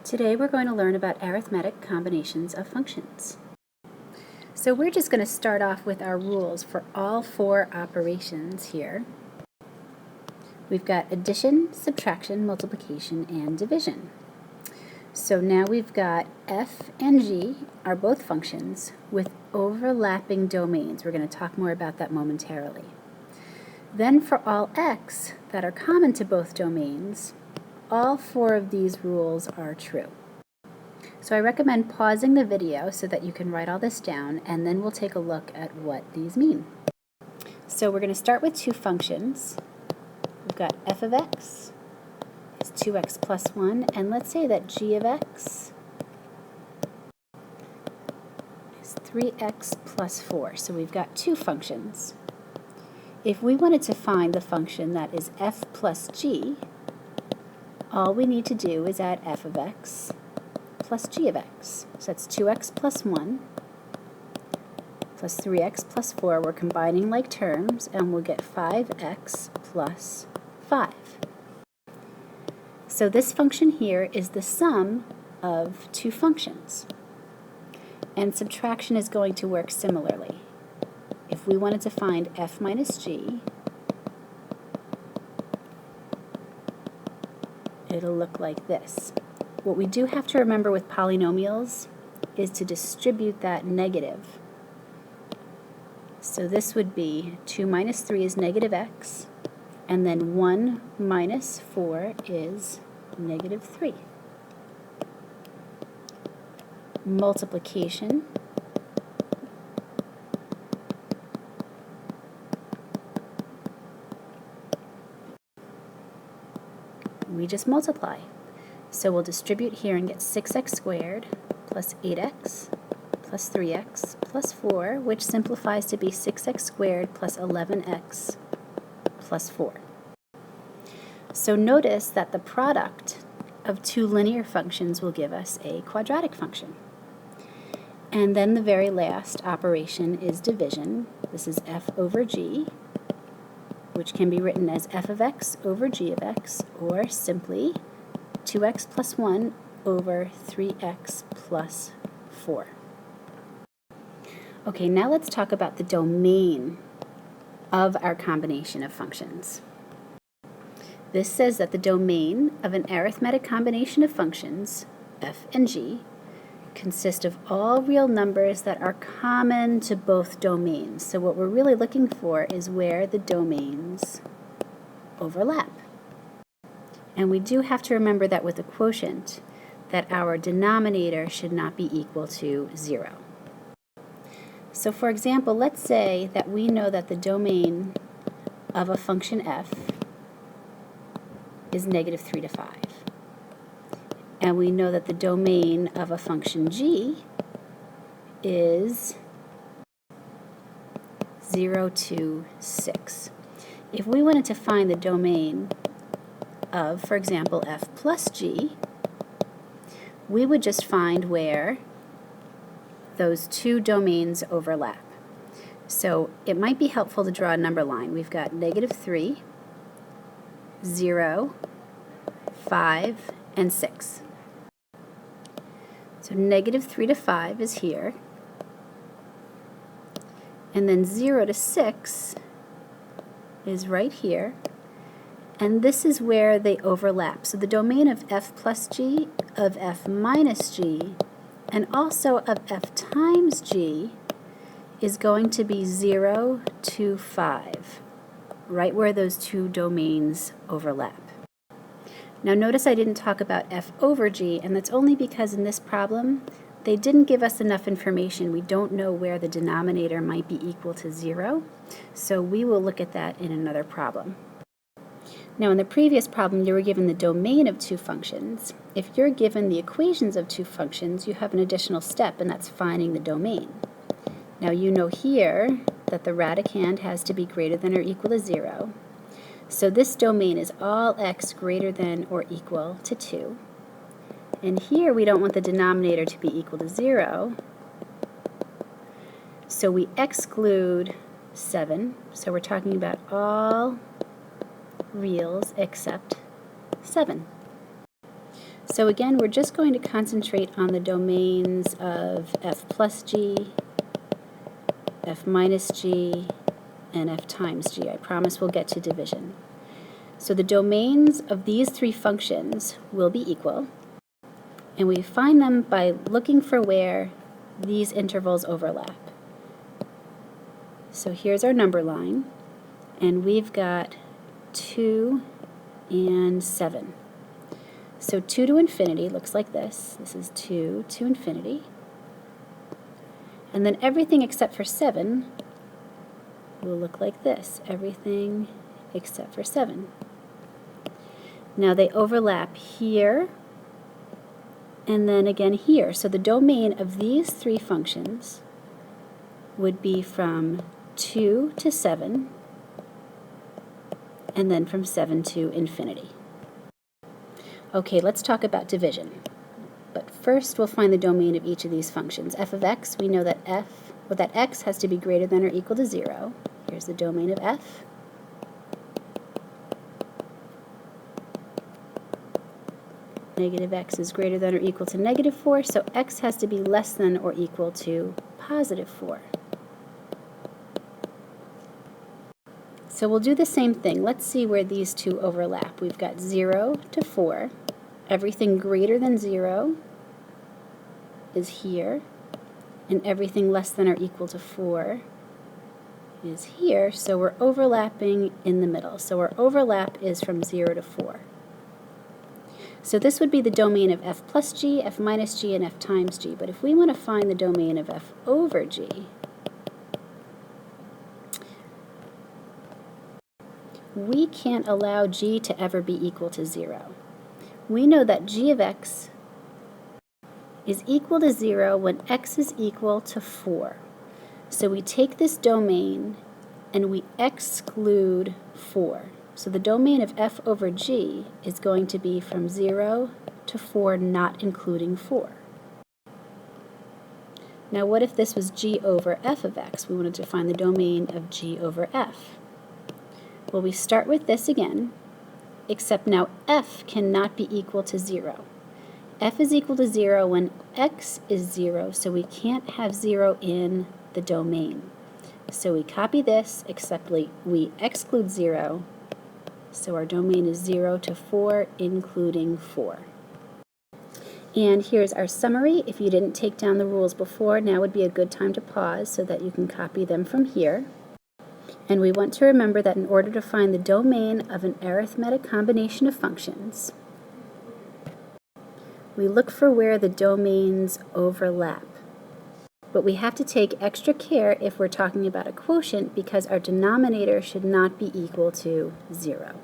Today we're going to learn about arithmetic combinations of functions. So we're just going to start off with our rules for all four operations here. We've got addition, subtraction, multiplication, and division. So now we've got f and g are both functions with overlapping domains. We're going to talk more about that momentarily. Then for all x that are common to both domains, all four of these rules are true. So I recommend pausing the video so that you can write all this down, and then we'll take a look at what these mean. So we're going to start with two functions. We've got f of x is 2x plus 1, and let's say that g of x is 3x plus 4. So we've got two functions. If we wanted to find the function that is f plus g, all we need to do is add f of x plus g of x. So that's 2x plus 1 plus 3x plus 4. We're combining like terms, and we'll get 5x plus 5. So this function here is the sum of two functions. And subtraction is going to work similarly. If we wanted to find f minus g, it'll look like this. What we do have to remember with polynomials is to distribute that negative. So this would be 2 minus 3 is negative x, and then 1 minus 4 is negative 3. Multiplication we just multiply. So we'll distribute here and get 6x squared plus 8x plus 3x plus 4, which simplifies to be 6x squared plus 11x plus 4. So notice that the product of two linear functions will give us a quadratic function. And then the very last operation is division. This is f over g, which can be written as f of x over g of x, or simply 2x plus 1 over 3x plus 4. Okay, now let's talk about the domain of our combination of functions. This says that the domain of an arithmetic combination of functions, f and g, consist of all real numbers that are common to both domains. So what we're really looking for is where the domains overlap. And we do have to remember that with a quotient, that our denominator should not be equal to 0. So for example, let's say that we know that the domain of a function f is negative 3 to 5. And we know that the domain of a function g is 0 to 6. If we wanted to find the domain of, for example, f plus g, we would just find where those two domains overlap. So it might be helpful to draw a number line. We've got negative 3, 0, 5, and 6. So negative 3 to 5 is here, and then 0 to 6 is right here, and this is where they overlap. So the domain of f plus g, of f minus g, and also of f times g is going to be 0 to 5, right where those two domains overlap. Now notice I didn't talk about f over g, and that's only because in this problem they didn't give us enough information. We don't know where the denominator might be equal to 0, so we will look at that in another problem. Now in the previous problem you were given the domain of two functions. If you're given the equations of two functions, you have an additional step, and that's finding the domain. Now you know here that the radicand has to be greater than or equal to 0. So this domain is all x greater than or equal to 2. And here we don't want the denominator to be equal to 0. So we exclude 7. So we're talking about all reals except 7. So again, we're just going to concentrate on the domains of f plus g, f minus g, and f times g. I promise we'll get to division. So the domains of these three functions will be equal, and we find them by looking for where these intervals overlap. So here's our number line, and we've got 2 and 7. So 2 to infinity looks like this. This is 2 to infinity. And then everything except for 7 will look like this. Everything except for 7. Now they overlap here and then again here. So the domain of these three functions would be from 2 to 7 and then from 7 to infinity. Okay, let's talk about division. But first we'll find the domain of each of these functions. F of x, we know that that x has to be greater than or equal to 0. Here's the domain of f. Negative x is greater than or equal to negative 4, so x has to be less than or equal to positive 4. So we'll do the same thing. Let's see where these two overlap. We've got 0 to 4. Everything greater than 0 is here, and everything less than or equal to 4 is here, so we're overlapping in the middle. So our overlap is from 0 to 4. So this would be the domain of f plus g, f minus g, and f times g. But if we want to find the domain of f over g, we can't allow g to ever be equal to 0. We know that g of x is equal to 0 when x is equal to 4. So we take this domain and we exclude 4. So the domain of f over g is going to be from 0 to 4, not including 4. Now what if this was g over f of x? We wanted to find the domain of g over f. Well, we start with this again, except now f cannot be equal to 0. F is equal to 0 when x is 0, so we can't have 0 in the domain. So we copy this, except we exclude 0, so our domain is 0 to 4, including 4. And here's our summary. If you didn't take down the rules before, now would be a good time to pause so that you can copy them from here. And we want to remember that in order to find the domain of an arithmetic combination of functions, we look for where the domains overlap. But we have to take extra care if we're talking about a quotient because our denominator should not be equal to 0.